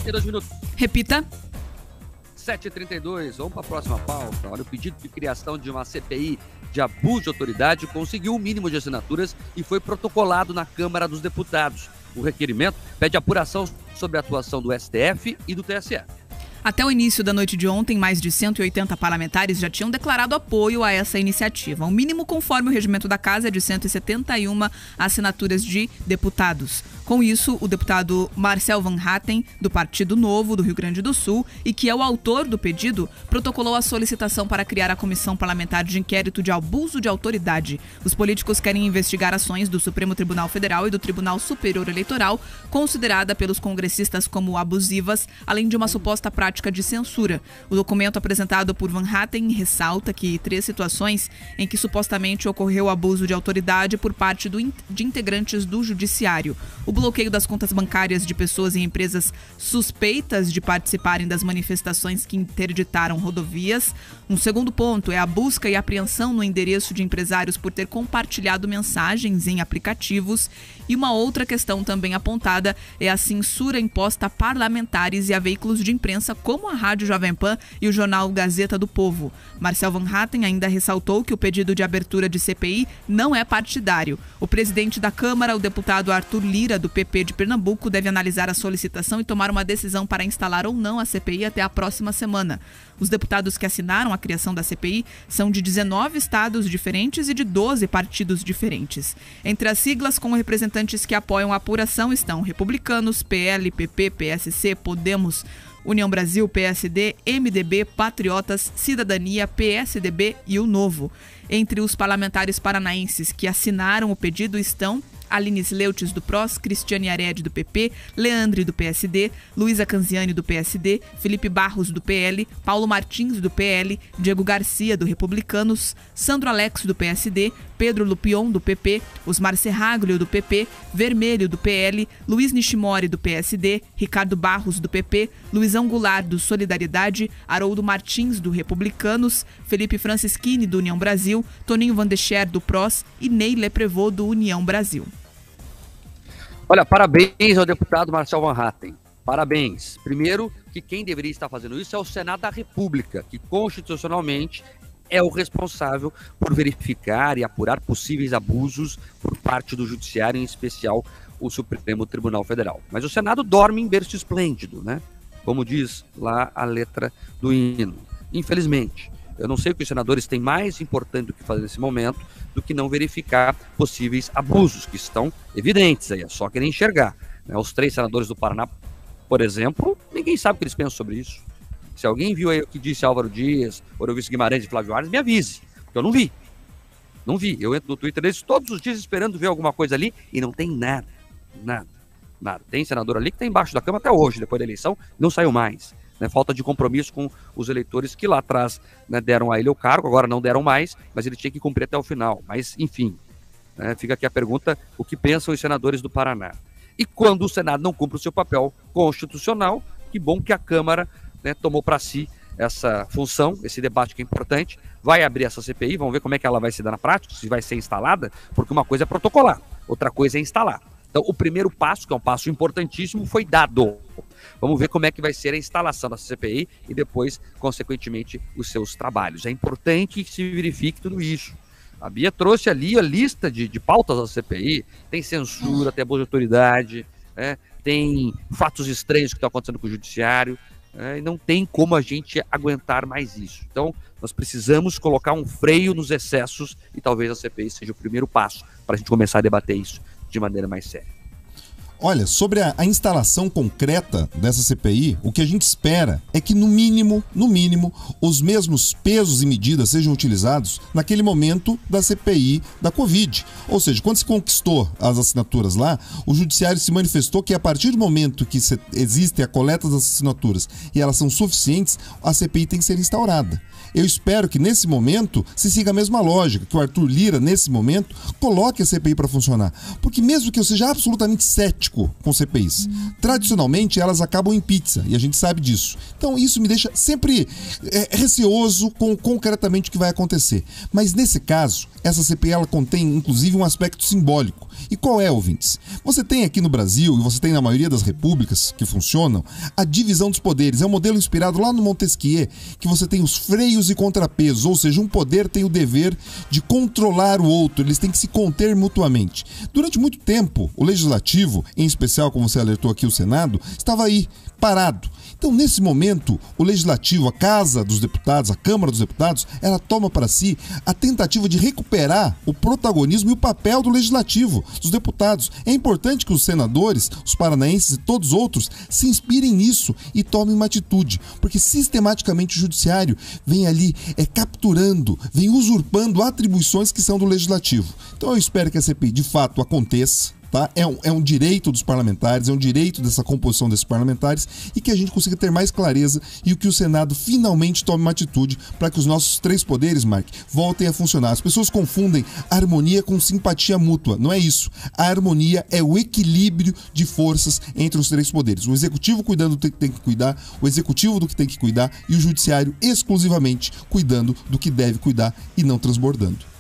7h32 minutos. Repita. 7h32, vamos para a próxima pauta. Olha, o pedido de criação de uma CPI de abuso de autoridade conseguiu o mínimo de assinaturas e foi protocolado na Câmara dos Deputados. O requerimento pede apuração sobre a atuação do STF e do TSE. Até o início da noite de ontem, mais de 180 parlamentares já tinham declarado apoio a essa iniciativa. O mínimo, conforme o regimento da Casa, é de 171 assinaturas de deputados. Com isso, o deputado Marcel Van Hatten, do Partido Novo do Rio Grande do Sul, e que é o autor do pedido, protocolou a solicitação para criar a Comissão Parlamentar de Inquérito de Abuso de Autoridade. Os políticos querem investigar ações do Supremo Tribunal Federal e do Tribunal Superior Eleitoral, considerada pelos congressistas como abusivas, além de uma suposta prática de censura. O documento apresentado por Van Hatten ressalta que 3 situações em que supostamente ocorreu abuso de autoridade por parte de integrantes do Judiciário. O bloqueio das contas bancárias de pessoas e empresas suspeitas de participarem das manifestações que interditaram rodovias. Um segundo ponto é a busca e apreensão no endereço de empresários por ter compartilhado mensagens em aplicativos. E uma outra questão também apontada é a censura imposta a parlamentares e a veículos de imprensa como a Rádio Jovem Pan e o jornal Gazeta do Povo. Marcel Van Hatten ainda ressaltou que o pedido de abertura de CPI não é partidário. O presidente da Câmara, o deputado Arthur Lira, do PP de Pernambuco, deve analisar a solicitação e tomar uma decisão para instalar ou não a CPI até a próxima semana. Os deputados que assinaram a criação da CPI são de 19 estados diferentes e de 12 partidos diferentes. Entre as siglas com representantes que apoiam a apuração estão Republicanos, PL, PP, PSC, Podemos, União Brasil, PSD, MDB, Patriotas, Cidadania, PSDB e o Novo. Entre os parlamentares paranaenses que assinaram o pedido estão Aline Sleutes, do PROS, Cristiane Ared, do PP, Leandre, do PSD, Luísa Canziani, do PSD, Felipe Barros, do PL, Paulo Martins, do PL, Diego Garcia, do Republicanos, Sandro Alex, do PSD, Pedro Lupion, do PP, Osmar Serraglio, do PP, Vermelho, do PL, Luiz Nishimori, do PSD, Ricardo Barros, do PP, Luizão Goulart, do Solidariedade, Haroldo Martins, do Republicanos, Felipe Francischini, do União Brasil, Toninho Vandecher, do PROS e Ney Leprevô, do União Brasil. Olha, parabéns ao deputado Marcel Van Hatten. Parabéns. Primeiro, que quem deveria estar fazendo isso é o Senado da República, que constitucionalmente é o responsável por verificar e apurar possíveis abusos por parte do Judiciário, em especial o Supremo Tribunal Federal. Mas o Senado dorme em berço esplêndido, né? Como diz lá a letra do hino. Infelizmente, eu não sei o que os senadores têm mais importante do que fazer nesse momento do que não verificar possíveis abusos, que estão evidentes aí, é só querer enxergar. Né? Os 3 senadores do Paraná, por exemplo, ninguém sabe o que eles pensam sobre isso. Se alguém viu aí o que disse Álvaro Dias, ou eu vi Guimarães e Flávio Arnes, me avise, porque eu não vi. Não vi. Eu entro no Twitter deles todos os dias esperando ver alguma coisa ali e não tem nada. Nada. Tem senador ali que está embaixo da cama até hoje, depois da eleição, não saiu mais. Né? Falta de compromisso com os eleitores que lá atrás, né, deram a ele o cargo, agora não deram mais, mas ele tinha que cumprir até o final. Mas, enfim, né, fica aqui a pergunta, o que pensam os senadores do Paraná? E quando o Senado não cumpre o seu papel constitucional, que bom que a Câmara, né, tomou para si essa função, esse debate que é importante, vai abrir essa CPI, vamos ver como é que ela vai se dar na prática, se vai ser instalada, porque uma coisa é protocolar, outra coisa é instalar. Então, o primeiro passo, que é um passo importantíssimo, foi dado. Vamos ver como é que vai ser a instalação da CPI e depois, consequentemente, os seus trabalhos. É importante que se verifique tudo isso. A Bia trouxe ali a lista de pautas da CPI, tem censura, tem abuso de autoridade, né? Tem fatos estranhos que estão acontecendo com o Judiciário, e não tem como a gente aguentar mais isso. Então, nós precisamos colocar um freio nos excessos e talvez a CPI seja o primeiro passo para a gente começar a debater isso de maneira mais séria. Olha, sobre a instalação concreta dessa CPI, o que a gente espera é que, no mínimo, os mesmos pesos e medidas sejam utilizados naquele momento da CPI da Covid. Ou seja, quando se conquistou as assinaturas lá, o Judiciário se manifestou que a partir do momento que existe a coleta das assinaturas e elas são suficientes, a CPI tem que ser instaurada. Eu espero que nesse momento se siga a mesma lógica, que o Arthur Lira, nesse momento, coloque a CPI para funcionar. Porque mesmo que eu seja absolutamente cético crítico com CPIs. Tradicionalmente, elas acabam em pizza, e a gente sabe disso. Então, isso me deixa sempre receoso com concretamente o que vai acontecer. Mas, nesse caso, essa CPI ela contém, inclusive, um aspecto simbólico. E qual é, ouvintes? Você tem aqui no Brasil, e você tem na maioria das repúblicas que funcionam, a divisão dos poderes. É um modelo inspirado lá no Montesquieu, que você tem os freios e contrapesos, ou seja, um poder tem o dever de controlar o outro, eles têm que se conter mutuamente. Durante muito tempo, o Legislativo, em especial, como você alertou aqui, o Senado, estava aí, parado. Então, nesse momento, o Legislativo, a Casa dos Deputados, a Câmara dos Deputados, ela toma para si a tentativa de recuperar o protagonismo e o papel do Legislativo, dos deputados. É importante que os senadores, os paranaenses e todos os outros se inspirem nisso e tomem uma atitude, porque sistematicamente o Judiciário vem ali capturando, vem usurpando atribuições que são do Legislativo. Então, eu espero que a CPI de fato aconteça. Tá? É um direito dos parlamentares, é um direito dessa composição desses parlamentares e que a gente consiga ter mais clareza e que o Senado finalmente tome uma atitude para que os nossos três poderes, Mark, voltem a funcionar. As pessoas confundem harmonia com simpatia mútua. Não é isso. A harmonia é o equilíbrio de forças entre os três poderes. O Executivo cuidando do que tem que cuidar, o Executivo do que tem que cuidar e o Judiciário exclusivamente cuidando do que deve cuidar e não transbordando.